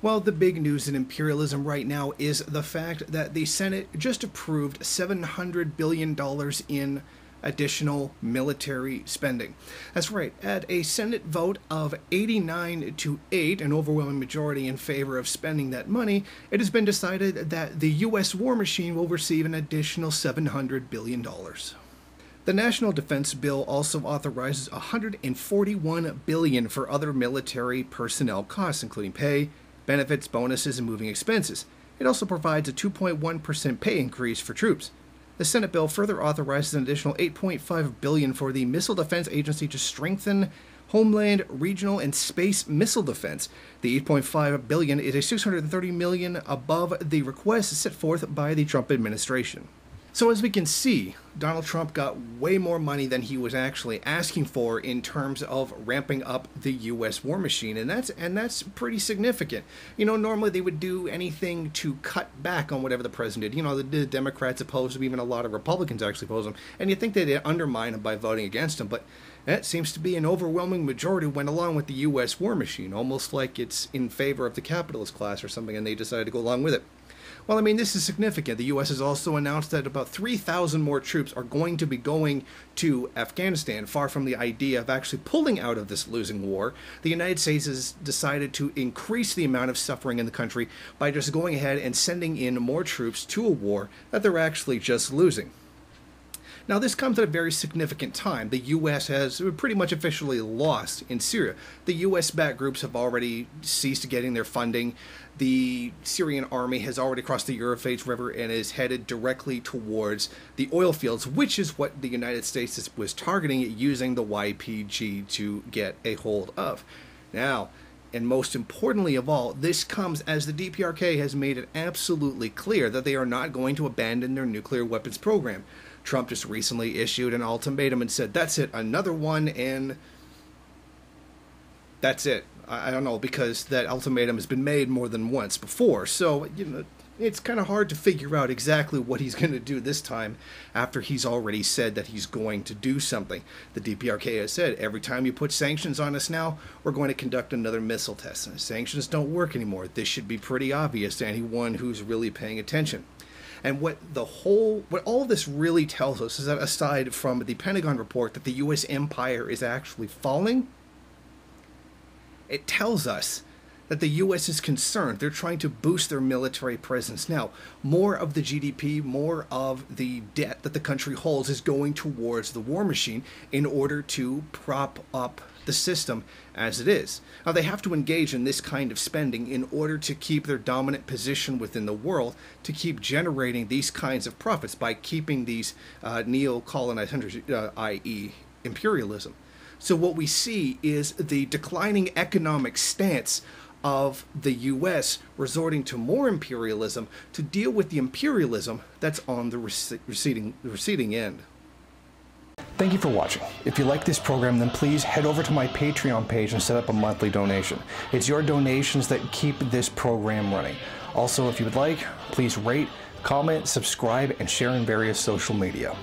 Well, the big news in imperialism right now is the fact that the Senate just approved $700 billion in additional military spending. That's right, at a Senate vote of 89-8, an overwhelming majority in favor of spending that money, it has been decided that the U.S. war machine will receive an additional $700 billion. The National Defense Bill also authorizes $141 billion for other military personnel costs, including pay, benefits, bonuses, and moving expenses. It also provides a 2.1% pay increase for troops. The Senate bill further authorizes an additional $8.5 billion for the Missile Defense Agency to strengthen homeland, regional, and space missile defense. The $8.5 billion is a $630 million above the request set forth by the Trump administration. So as we can see, Donald Trump got way more money than he was actually asking for in terms of ramping up the U.S. war machine, and that's pretty significant. You know, normally they would do anything to cut back on whatever the president did. You know, the Democrats oppose him, even a lot of Republicans actually oppose him, and you think they'd undermine him by voting against him, but that seems to be an overwhelming majority went along with the U.S. war machine, almost like it's in favor of the capitalist class or something, and they decided to go along with it. Well, I mean, this is significant. The U.S. has also announced that about 3,000 more troops are going to be going to Afghanistan, far from the idea of actually pulling out of this losing war. The United States has decided to increase the amount of suffering in the country by just going ahead and sending in more troops to a war that they're actually just losing. Now, this comes at a very significant time. The U.S. has pretty much officially lost in Syria. The U.S.-backed groups have already ceased getting their funding. The Syrian army has already crossed the Euphrates River and is headed directly towards the oil fields, which is what the United States was targeting using the YPG to get a hold of. Now, and most importantly of all, this comes as the DPRK has made it absolutely clear that they are not going to abandon their nuclear weapons program. Trump just recently issued an ultimatum and said, that's it, another one, and that's it. I don't know, because that ultimatum has been made more than once before. So, you know, it's kind of hard to figure out exactly what he's going to do this time after he's already said that he's going to do something. The DPRK has said, every time you put sanctions on us now, we're going to conduct another missile test. And sanctions don't work anymore. This should be pretty obvious to anyone who's really paying attention. And what all of this really tells us is that aside from the Pentagon report that the U.S. empire is actually falling, it tells us that the U.S. is concerned. They're trying to boost their military presence. Now, more of the GDP, more of the debt that the country holds is going towards the war machine in order to prop up the system as it is. Now, they have to engage in this kind of spending in order to keep their dominant position within the world, to keep generating these kinds of profits by keeping these neo-colonized countries, i.e. imperialism. So what we see is the declining economic stance of the U.S. resorting to more imperialism to deal with the imperialism that's on the receding end. Thank you for watching. If you like this program, then please head over to my Patreon page and set up a monthly donation. It's your donations that keep this program running. Also, if you would like, please rate, comment, subscribe, and share in various social media.